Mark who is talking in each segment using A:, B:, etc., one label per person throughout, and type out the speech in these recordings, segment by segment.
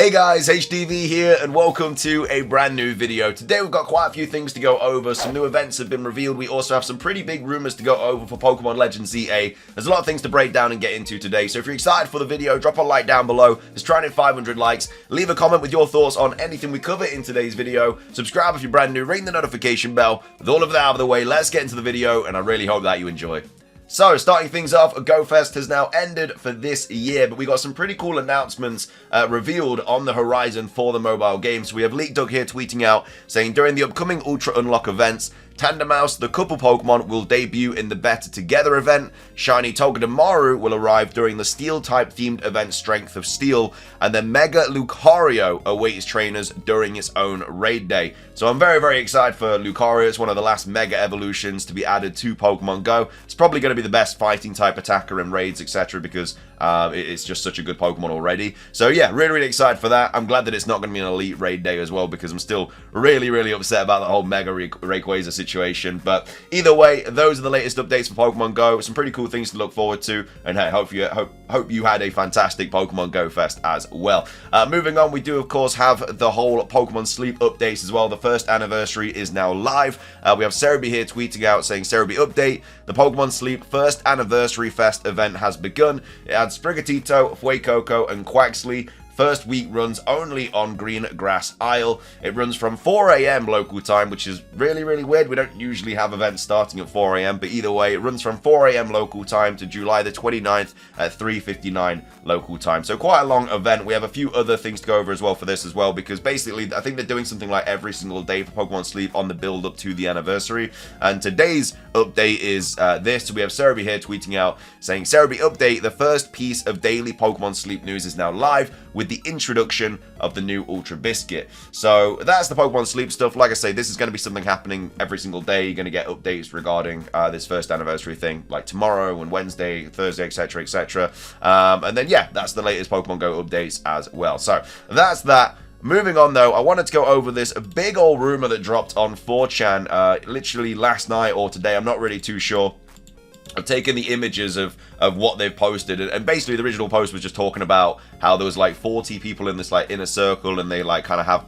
A: Hey guys, HDvee here and welcome to a brand new video. Today we've got quite a few things to go over. Some new events have been revealed. We also have some pretty big rumors to go over for Pokemon Legends ZA. There's a lot of things to break down and get into today. So if you're excited for the video, drop a like down below. Let's try and hit 500 likes. Leave a comment with your thoughts on anything we cover in today's video. Subscribe if you're brand new. Ring the notification bell. With all of that out of the way, let's get into the video and I really hope that you enjoy. So, starting things off, GoFest has now ended for this year, but we got some pretty cool announcements revealed on the horizon for the mobile game. So we have Leak Doug here tweeting out, saying, during the upcoming Ultra Unlock events, Tandemaus, the couple Pokemon, will debut in the Better Together event. Shiny Togedemaru will arrive during the Steel-type themed event Strength of Steel, and then Mega Lucario awaits trainers during its own raid day. So I'm very, very excited for Lucario. It's one of the last Mega Evolutions to be added to Pokemon Go. It's probably going to be the best fighting type attacker in raids, etc., because it's just such a good Pokemon already. So yeah, really, really excited for that. I'm glad that it's not going to be an elite raid day as well, because I'm still really, really upset about the whole Mega Rayquaza situation. But either way, those are the latest updates for Pokemon Go. Some pretty cool things to look forward to, and hey, hope you had a fantastic Pokemon Go Fest as well. Moving on, we do of course have the whole Pokemon Sleep updates as well. The first anniversary is now live. We have HDvee here tweeting out saying, HDvee update, the Pokemon Sleep first anniversary fest event has begun. It adds Sprigatito, Fuecoco, and Quaxley. First week runs only on Green Grass Isle. It runs from 4 AM local time, which is really, really weird. We don't usually have events starting at 4 AM, but either way, it runs from 4 AM local time to July the 29th at 3:59 local time. So quite a long event. We have a few other things to go over as well for this as well, because basically I think they're doing something like every single day for Pokemon Sleep on the build up to the anniversary. And today's update is this. So we have HDvee here tweeting out saying, HDvee update, the first piece of daily Pokemon Sleep news is now live with the introduction of the new Ultra Biscuit. So that's the Pokemon Sleep stuff. Like I say, this is going to be something happening every single day. You're going to get updates regarding this first anniversary thing, like tomorrow and Wednesday, Thursday, etc., etc. And then yeah, that's the latest Pokemon Go updates as well. So that's that. Moving on though, I wanted to go over this big old rumor that dropped on 4chan literally last night or today. I'm not really too sure. I've taken the images of what they've posted, and basically the original post was just talking about how there was like 40 people in this like inner circle, and they like kind of have,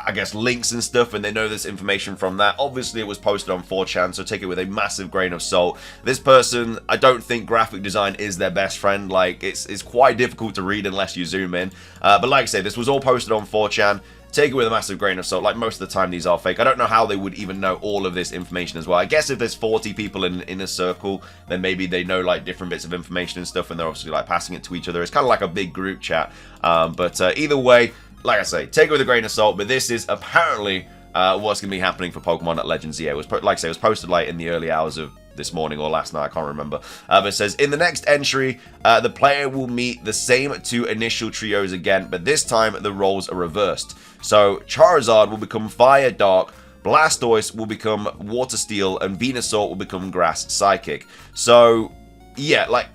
A: I guess, links and stuff, and they know this information from that. Obviously it was posted on 4chan, so take it with a massive grain of salt. This person, I don't think graphic design is their best friend. Like it's quite difficult to read unless you zoom in, but like I say, this was all posted on 4chan. Take it with a massive grain of salt. Like most of the time these are fake. I don't know how they would even know all of this information as well. I guess if there's 40 people in a circle, then maybe they know like different bits of information and stuff, and they're obviously like passing it to each other. It's kind of like a big group chat. But either way, like I say, take it with a grain of salt. But this is apparently what's going to be happening for Pokemon at Legends ZA. It was, like I say, it was posted like in the early hours of this morning or last night, I can't remember. But it says, in the next entry, the player will meet the same two initial trios again, but this time the roles are reversed. So Charizard will become Fire Dark, Blastoise will become Water Steel, and Venusaur will become Grass Psychic. So yeah, like,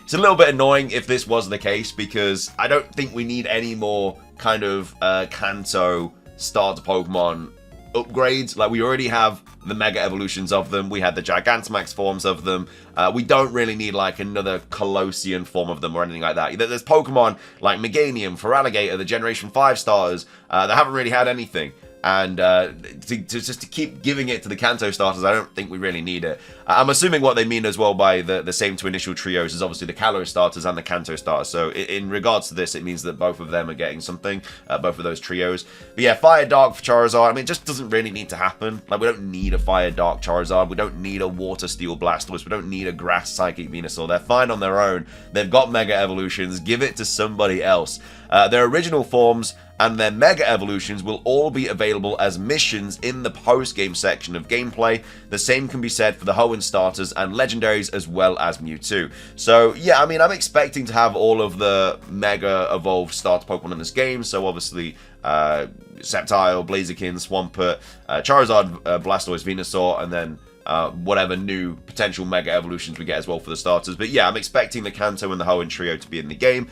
A: it's a little bit annoying if this was the case, because I don't think we need any more kind of Kanto starter Pokemon upgrades. Like, we already have the Mega Evolutions of them. We had the Gigantamax forms of them. We don't really need like another Colossean form of them or anything like that. There's Pokemon like Meganium, Feraligatr, the Generation 5 starters that haven't really had anything. And just to keep giving it to the Kanto starters, I don't think we really need it. I'm assuming what they mean as well by the same two initial trios is obviously the Kalos starters and the Kanto starters. So in regards to this, it means that both of them are getting something, both of those trios. But yeah, Fire Dark for Charizard, I mean, it just doesn't really need to happen. Like, we don't need a Fire Dark Charizard. We don't need a Water Steel Blastoise. We don't need a Grass Psychic Venusaur. They're fine on their own. They've got Mega Evolutions. Give it to somebody else. Their original forms and their Mega Evolutions will all be available as missions in the post-game section of gameplay. The same can be said for the Hoenn starters and legendaries as well as Mewtwo. So yeah, I mean, I'm expecting to have all of the Mega Evolved starter Pokemon in this game. So obviously Sceptile, Blaziken, Swampert, Charizard, Blastoise, Venusaur, and then whatever new potential Mega Evolutions we get as well for the starters. But yeah, I'm expecting the Kanto and the Hoenn trio to be in the game.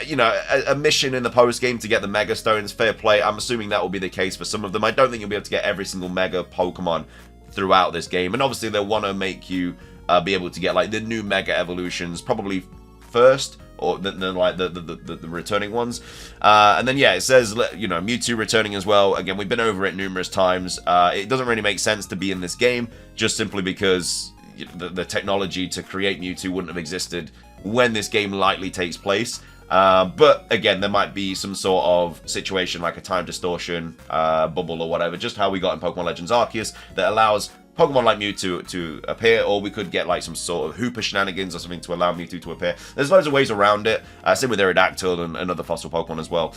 A: You know, a mission in the post game to get the Mega Stones, fair play. I'm assuming that will be the case for some of them. I don't think you'll be able to get every single Mega Pokemon throughout this game, and obviously they'll want to make you be able to get like the new Mega Evolutions probably first, or the returning ones. And then, yeah, it says, you know, Mewtwo returning as well. Again, we've been over it numerous times. It doesn't really make sense to be in this game, just simply because the technology to create Mewtwo wouldn't have existed when this game likely takes place. But again, there might be some sort of situation like a time distortion bubble or whatever, just how we got in Pokemon Legends Arceus, that allows Pokemon like Mewtwo to appear, or we could get like some sort of Hooper shenanigans or something to allow Mewtwo to appear. There's loads of ways around it. Same with Aerodactyl and other fossil Pokemon as well.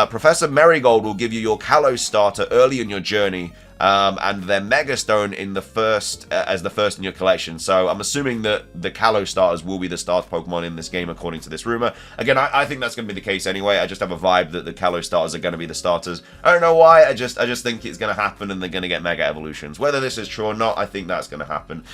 A: Professor Marigold will give you your Kalos starter early in your journey, and then Mega Stone in the first as the first in your collection. So I'm assuming that the Kalos starters will be the starter Pokemon in this game, according to this rumor. Again, I think that's going to be the case anyway. I just have a vibe that the Kalos starters are going to be the starters. I don't know why. I just think it's going to happen, and they're going to get Mega Evolutions. Whether this is true or not, I think that's going to happen.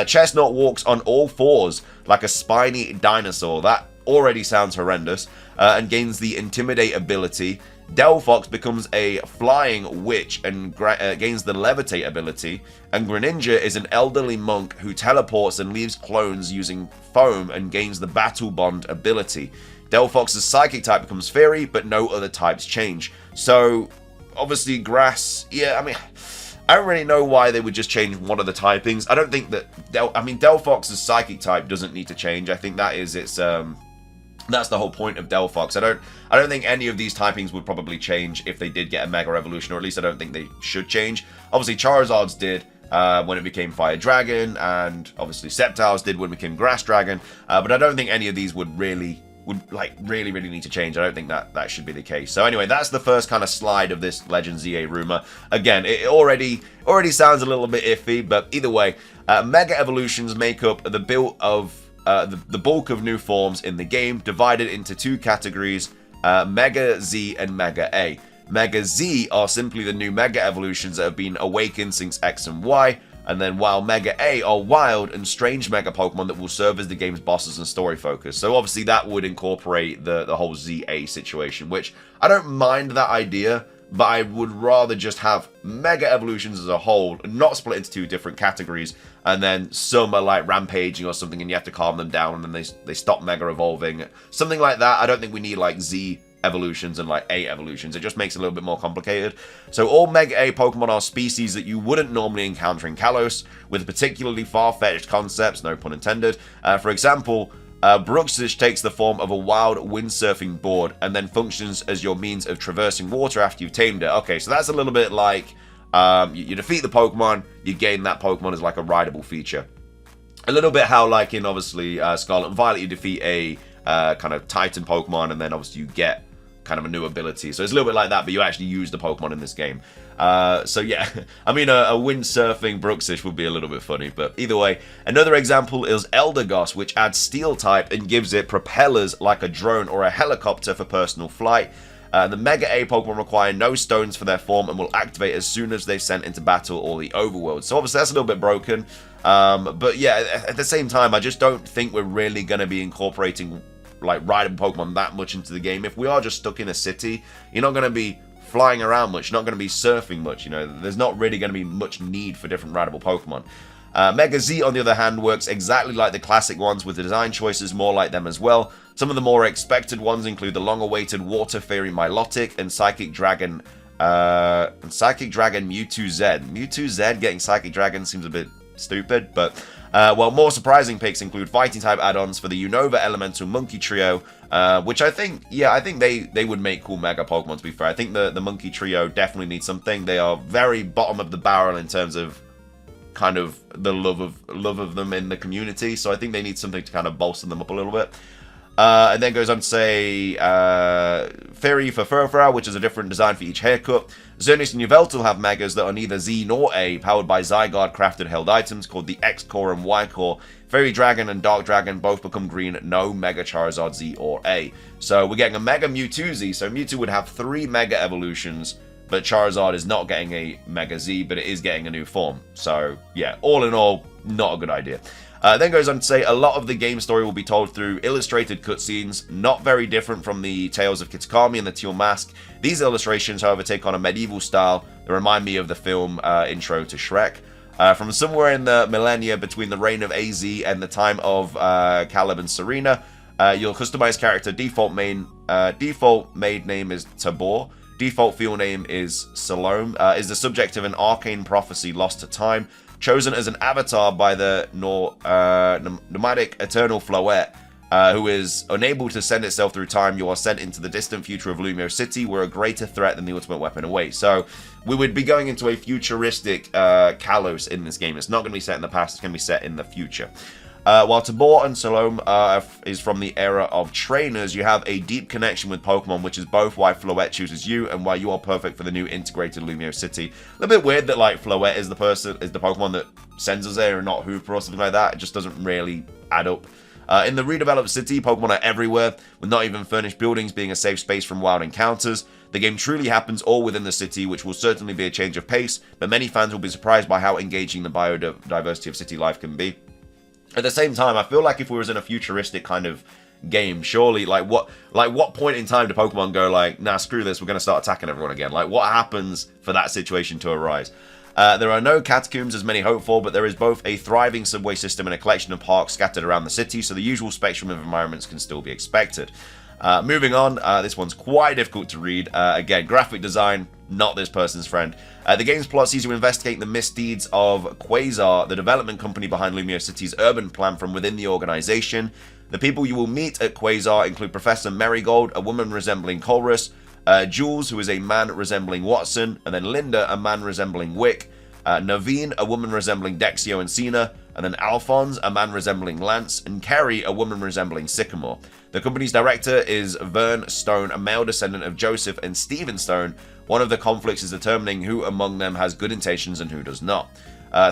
A: Chestnut walks on all fours like a spiny dinosaur. That already sounds horrendous. And gains the Intimidate ability. Delphox becomes a flying witch and gains the Levitate ability, and Greninja is an elderly monk who teleports and leaves clones using foam and gains the Battle Bond ability. Delphox's psychic type becomes fairy, but no other types change. So, obviously grass, yeah, I mean, I don't really know why they would just change one of the typings. I don't think that, Delphox's psychic type doesn't need to change. I think that is its, that's the whole point of Delphox. I don't think any of these typings would probably change if they did get a Mega Evolution, or at least I don't think they should change. Obviously, Charizard's did when it became Fire Dragon, and obviously Sceptile's did when it became Grass Dragon. But I don't think any of these would really need to change. I don't think that should be the case. So anyway, that's the first kind of slide of this Legends ZA rumor. Again, it already sounds a little bit iffy, but either way, Mega Evolutions make up the build of the bulk of new forms in the game, divided into two categories, Mega Z and Mega A. Mega Z are simply the new Mega Evolutions that have been awakened since X and Y, and then while Mega A are wild and strange Mega Pokemon that will serve as the game's bosses and story focus. So obviously that would incorporate the whole ZA situation, which I don't mind that idea, but I would rather just have Mega Evolutions as a whole, and not split into two different categories, and then some are like rampaging or something and you have to calm them down and then they stop Mega Evolving. Something like that. I don't think we need like Z Evolutions and like A Evolutions. It just makes it a little bit more complicated. So all Mega A Pokemon are species that you wouldn't normally encounter in Kalos, with particularly far-fetched concepts, no pun intended. For example, Bruxish takes the form of a wild windsurfing board and then functions as your means of traversing water after you've tamed it. Okay, so that's a little bit like you defeat the Pokemon, you gain that Pokemon as like a rideable feature. A little bit how like in obviously Scarlet and Violet you defeat a kind of Titan Pokemon and then obviously you get kind of a new ability. So it's a little bit like that, but you actually use the Pokemon in this game. So yeah, I mean, a windsurfing Bruxish would be a little bit funny, but either way. Another example is Eldegoss, which adds Steel type and gives it propellers like a drone or a helicopter for personal flight. The Mega A Pokemon require no stones for their form and will activate as soon as they're sent into battle or the overworld. So obviously that's a little bit broken. But yeah, at the same time, I just don't think we're really going to be incorporating like rideable Pokemon that much into the game. If we are just stuck in a city, you're not going to be flying around much, you're not going to be surfing much, you know, there's not really going to be much need for different rideable Pokemon. Mega Z, on the other hand, works exactly like the classic ones, with the design choices more like them as well. Some of the more expected ones include the long-awaited Water Fairy Milotic and Psychic Dragon Mewtwo Z. Mewtwo Z getting Psychic Dragon seems a bit stupid, but well, more surprising picks include fighting type add-ons for the Unova Elemental Monkey Trio, which I think they would make cool Mega Pokemon, to be fair. I think the Monkey Trio definitely needs something. They are very bottom of the barrel in terms of kind of the love of them in the community, so I think they need something to kind of bolster them up a little bit. And then goes on to say Fairy for Furfrou, which is a different design for each haircut. Xerneas and Yveltal have Megas that are neither Z nor A, powered by Zygarde crafted held items called the X-Core and Y-Core. Fairy Dragon and Dark Dragon both become green, no Mega Charizard Z or A. So we're getting a Mega Mewtwo Z, so Mewtwo would have 3 Mega Evolutions, but Charizard is not getting a Mega Z, but it is getting a new form. So yeah, all in all, not a good idea. Then goes on to say a lot of the game story will be told through illustrated cutscenes, not very different from the Tales of Kitakami and the Teal Mask. These illustrations, however, take on a medieval style that remind me of the film intro to Shrek. From somewhere in the millennia between the reign of AZ and the time of Caleb and Serena, Your customized character default made name is Tabor. Default field name is Salome. Is the subject of an arcane prophecy lost to time. Chosen as an avatar by the nomadic Eternal Floette, who is unable to send itself through time. You are sent into the distant future of Lumiose City, where a greater threat than the ultimate weapon awaits. So we would be going into a futuristic Kalos in this game. It's not going to be set in the past, it's going to be set in the future. While Tabor and Salome is from the era of trainers, you have a deep connection with Pokemon, which is both why Floette chooses you and why you are perfect for the new integrated Lumiose City. A little bit weird that like Floette is the Pokemon that sends us there and not Hooper or something like that. It just doesn't really add up. In the redeveloped city, Pokemon are everywhere, with not even furnished buildings being a safe space from wild encounters. The game truly happens all within the city, which will certainly be a change of pace, but many fans will be surprised by how engaging the biodiversity of city life can be. At the same time, I feel like if we was in a futuristic kind of game, surely, what point in time do Pokemon go like, nah, screw this, we're going to start attacking everyone again? Like, what happens for that situation to arise? There are no catacombs as many hope for, but there is both a thriving subway system and a collection of parks scattered around the city, so the usual spectrum of environments can still be expected. Moving on, this one's quite difficult to read. Again, graphic design, not this person's friend. The game's plot sees you investigate the misdeeds of Quasar, the development company behind Lumiose City's urban plan from within the organization. The people you will meet at Quasar include Professor Marigold, a woman resembling Colrus, Jules, who is a man resembling Watson, and then Linda, a man resembling Wick, Naveen, a woman resembling Dexio and Cena, and then Alphonse, a man resembling Lance, and Kerry, a woman resembling Sycamore. The company's director is Vern Stone, a male descendant of Joseph and Stephen Stone. One of the conflicts is determining who among them has good intentions and who does not.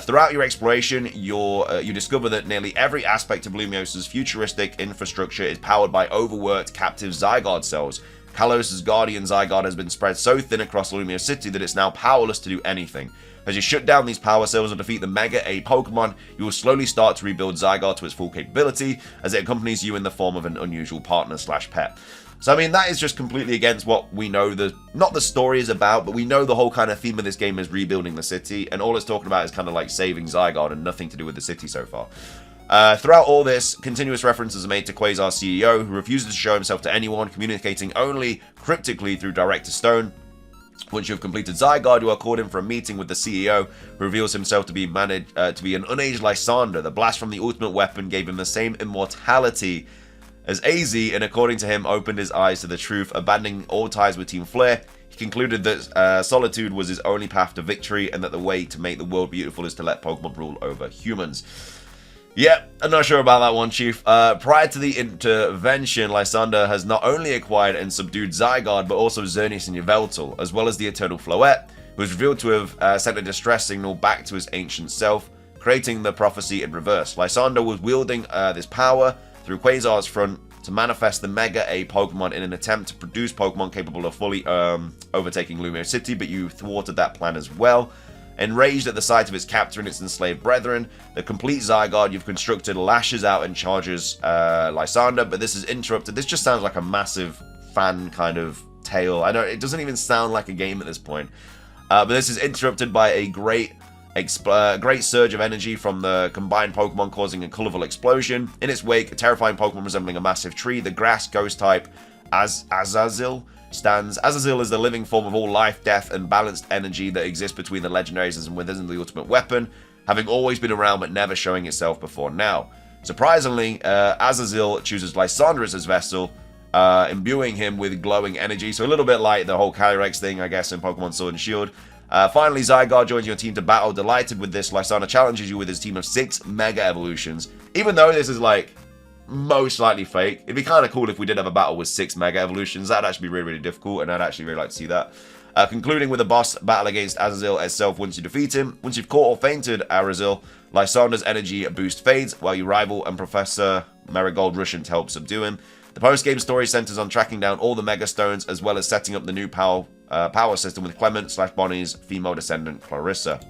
A: Throughout your exploration, you discover that nearly every aspect of Lumiose's futuristic infrastructure is powered by overworked captive Zygarde cells. Kalos' guardian Zygarde has been spread so thin across Lumiose City that it's now powerless to do anything. As you shut down these power cells and defeat the Mega A Pokemon, you will slowly start to rebuild Zygarde to its full capability, as it accompanies you in the form of an unusual partner/pet. So I mean, that is just completely against what we know not the story is about, but we know the whole kind of theme of this game is rebuilding the city, and all it's talking about is kind of like saving Zygarde and nothing to do with the city so far. Throughout all this, continuous references are made to Quasar's CEO, who refuses to show himself to anyone, communicating only cryptically through Director Stone. Once you have completed Zygarde, you are called in for a meeting with the CEO, who reveals himself to be an unaged Lysander. The blast from the ultimate weapon gave him the same immortality as AZ, and according to him, opened his eyes to the truth. Abandoning all ties with Team Flare, he concluded that solitude was his only path to victory, and that the way to make the world beautiful is to let Pokemon rule over humans. Yeah, I'm not sure about that one, Chief. Prior to the intervention, Lysander has not only acquired and subdued Zygarde, but also Xerneas and Yveltal, as well as the Eternal Floette, who was revealed to have sent a distress signal back to his ancient self, creating the prophecy in reverse. Lysander was wielding this power through Quasar's front to manifest the Mega A Pokemon in an attempt to produce Pokemon capable of fully overtaking Lumiose City, but you thwarted that plan as well. Enraged at the sight of its captor and its enslaved brethren, the complete Zygarde you've constructed lashes out and charges Lysander, but this is interrupted. This just sounds like a massive fan kind of tale. It doesn't even sound like a game at this point. But this is interrupted by a great surge of energy from the combined Pokemon, causing a colorful explosion. In its wake, a terrifying Pokemon resembling a massive tree, the grass ghost type Azazel stands. Azazel is the living form of all life, death, and balanced energy that exists between the legendaries and within the ultimate weapon, having always been around but never showing itself before now. Surprisingly, Azazel chooses Lysander as his vessel, imbuing him with glowing energy, so a little bit like the whole Calyrex thing, I guess, in Pokemon Sword and Shield. Finally, Zygarde joins your team to battle. Delighted with this, Lysander challenges you with his team of 6 Mega Evolutions. Even though this is like most likely fake, it'd be kind of cool if we did have a battle with 6 Mega Evolutions. That'd actually be really, really difficult, and I'd actually really like to see that. Concluding with a boss battle against Azazel itself once you defeat him. Once you've caught or fainted Azazel, Lysander's energy boost fades, while you rival and Professor Marigold rush in to help subdue him. The post-game story centers on tracking down all the Mega Stones, as well as setting up the new power system with Clement/Bonnie's female descendant, Clarissa.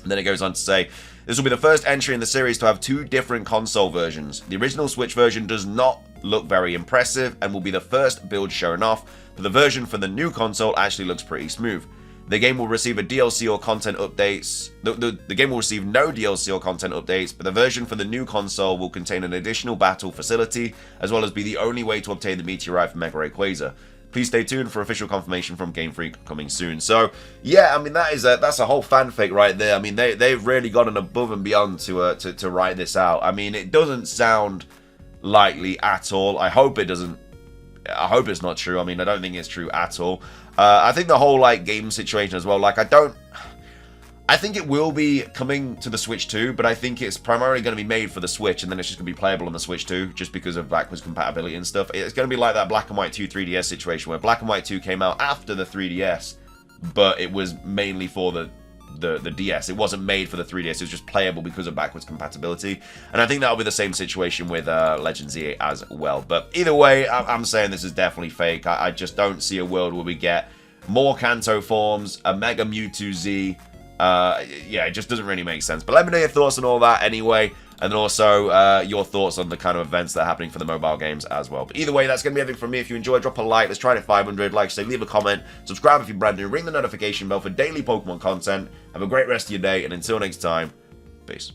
A: And then it goes on to say, this will be the first entry in the series to have 2 different console versions. The original Switch version does not look very impressive and will be the first build shown off, but the version for the new console actually looks pretty smooth. The game will receive a DLC or content updates. The game will receive no DLC or content updates, but the version for the new console will contain an additional battle facility, as well as be the only way to obtain the meteorite from Mega Ray Quasar. Please stay tuned for official confirmation from Game Freak coming soon. So, yeah, I mean, that's a whole fanfic right there. I mean, they've really gone above and beyond to write this out. I mean, it doesn't sound likely at all. I hope it doesn't. I hope it's not true. I mean, I don't think it's true at all. I think the whole, like, game situation as well, like, I think it will be coming to the Switch too, but I think it's primarily going to be made for the Switch, and then it's just going to be playable on the Switch too, just because of backwards compatibility and stuff. It's going to be like that Black and White 2 3DS situation, where Black and White 2 came out after the 3DS, but it was mainly for the DS. It wasn't made for the 3DS, it was just playable because of backwards compatibility. And I think that'll be the same situation with Legend Z as well. But either way, I'm saying this is definitely fake. I just don't see a world where we get more Kanto forms, a Mega Mewtwo Z. Yeah, it just doesn't really make sense. But let me know your thoughts on all that anyway. And then also your thoughts on the kind of events that are happening for the mobile games as well. But either way, that's going to be everything from me. If you enjoyed, drop a like. Let's try it at 500. Like I say, leave a comment. Subscribe if you're brand new. Ring the notification bell for daily Pokemon content. Have a great rest of your day. And until next time, peace.